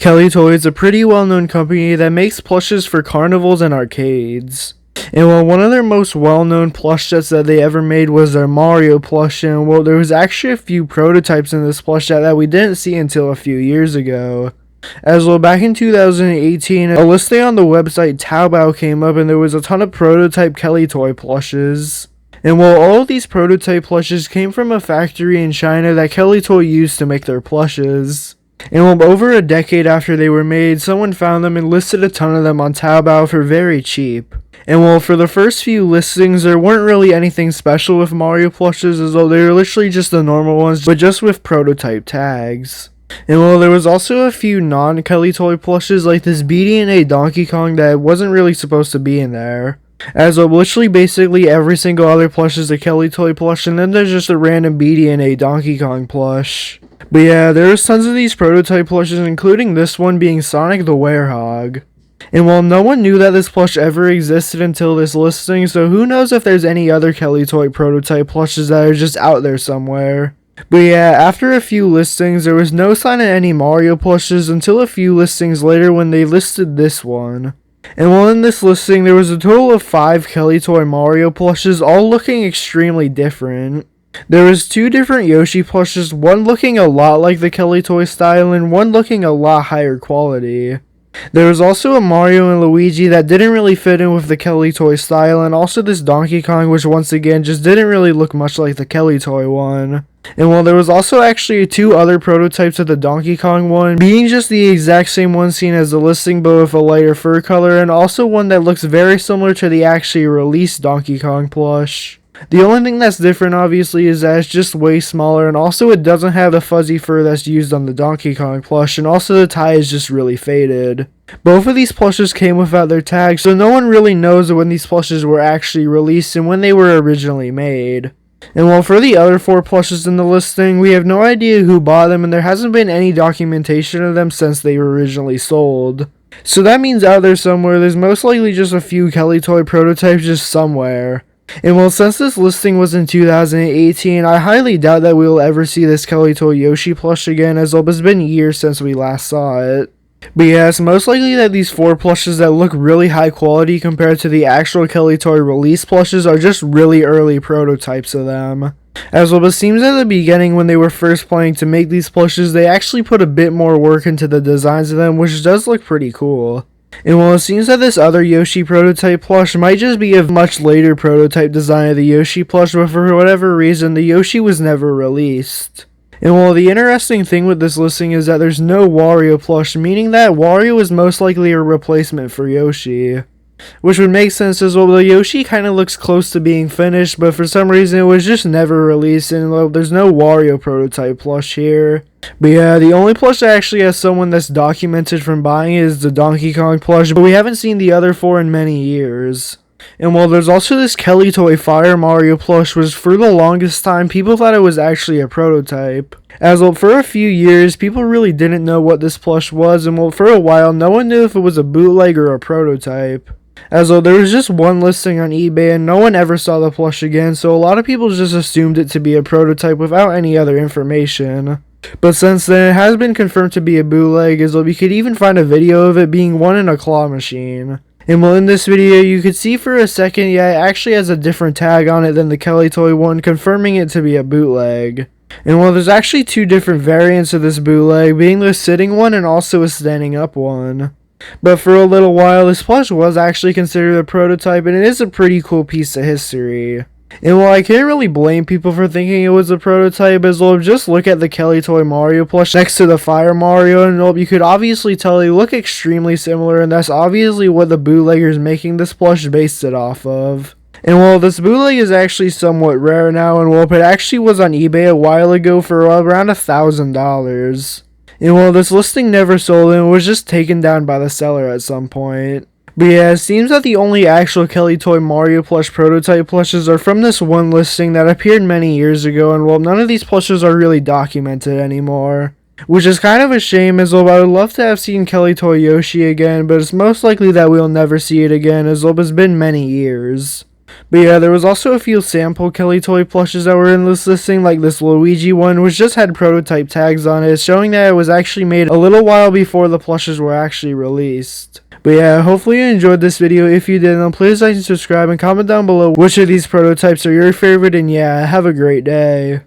Kellytoy is a pretty well-known company that makes plushes for carnivals and arcades. And while one of their most well-known plush sets that they ever made was their Mario plush, and well, there was actually a few prototypes in this plush set that we didn't see until a few years ago. As well, back in 2018, a listing on the website Taobao came up and there was a ton of prototype Kellytoy plushes. And while all of these prototype plushes came from a factory in China that Kellytoy used to make their plushes. And well, over a decade after they were made, someone found them and listed a ton of them on Taobao for very cheap. And well, for the first few listings, there weren't really anything special with Mario plushes, as though they were literally just the normal ones, but just with prototype tags. And well, there was also a few non-Kellytoy plushes, like this BD&A Donkey Kong that wasn't really supposed to be in there. As of literally basically every single other plush is a Kellytoy plush, and then there's just a random BD&A Donkey Kong plush. But yeah, there's tons of these prototype plushes, including this one being Sonic the Werehog. And while no one knew that this plush ever existed until this listing, so who knows if there's any other Kellytoy prototype plushes that are just out there somewhere. But yeah, after a few listings, there was no sign of any Mario plushes until a few listings later when they listed this one. And while in this listing, there was a total of 5 Kellytoy Mario plushes, all looking extremely different. There was 2 different Yoshi plushes, one looking a lot like the Kellytoy style and one looking a lot higher quality. There was also a Mario and Luigi that didn't really fit in with the Kellytoy style, and also this Donkey Kong, which once again just didn't really look much like the Kellytoy one. And while there was also actually 2 other prototypes of the Donkey Kong one, being just the exact same one seen as the listing but with a lighter fur color, and also one that looks very similar to the actually released Donkey Kong plush. The only thing that's different obviously is that it's just way smaller, and also it doesn't have the fuzzy fur that's used on the Donkey Kong plush, and also the tie is just really faded. Both of these plushes came without their tags, so no one really knows when these plushes were actually released and when they were originally made. And while for the other 4 plushes in the listing, we have no idea who bought them, and there hasn't been any documentation of them since they were originally sold. So that means out there somewhere, there's most likely just a few Kellytoy prototypes just somewhere. And well, since this listing was in 2018, I highly doubt that we will ever see this Kellytoy Yoshi plush again, as it's been years since we last saw it. But yeah, it's most likely that these 4 plushes that look really high quality compared to the actual Kellytoy release plushes are just really early prototypes of them. As well, it seems at the beginning when they were first planning to make these plushes, they actually put a bit more work into the designs of them, which does look pretty cool. And while it seems that this other Yoshi prototype plush might just be a much later prototype design of the Yoshi plush, but for whatever reason, the Yoshi was never released. And while the interesting thing with this listing is that there's no Wario plush, meaning that Wario is most likely a replacement for Yoshi. Which would make sense as well, the Yoshi kind of looks close to being finished, but for some reason it was just never released, and well, there's no Wario prototype plush here. But yeah, the only plush that actually has someone that's documented from buying is the Donkey Kong plush, but we haven't seen the other 4 in many years. And while there's also this Kellytoy Fire Mario plush, which for the longest time people thought it was actually a prototype. As well, for a few years, people really didn't know what this plush was, and well, for a while, no one knew if it was a bootleg or a prototype. As though there was just one listing on eBay and no one ever saw the plush again, so a lot of people just assumed it to be a prototype without any other information. But since then, it has been confirmed to be a bootleg, as though we could even find a video of it being won in a claw machine. And well, in this video, you could see for a second, yeah, it actually has a different tag on it than the Kellytoy one, confirming it to be a bootleg. And while there's actually 2 different variants of this bootleg, being the sitting one and also a standing up one. But for a little while, this plush was actually considered a prototype, and it is a pretty cool piece of history. And while I can't really blame people for thinking it was a prototype, as well, just look at the Kellytoy Mario plush next to the Fire Mario, and well, you could obviously tell they look extremely similar, and that's obviously what the bootleggers making this plush based it off of. And while this bootleg is actually somewhat rare now, and well, it actually was on eBay a while ago for around $1,000. And while this listing never sold and was just taken down by the seller at some point. But yeah, it seems that the only actual Kellytoy Mario plush prototype plushes are from this one listing that appeared many years ago, and well, none of these plushes are really documented anymore. Which is kind of a shame, as well, I would love to have seen Kellytoy Yoshi again, but it's most likely that we'll never see it again, as well, it's been many years. But yeah, there was also a few sample Kellytoy plushes that were in this listing, like this Luigi one, which just had prototype tags on it, showing that it was actually made a little while before the plushes were actually released. But yeah, hopefully you enjoyed this video. If you did, then please like and subscribe and comment down below which of these prototypes are your favorite, and yeah, have a great day.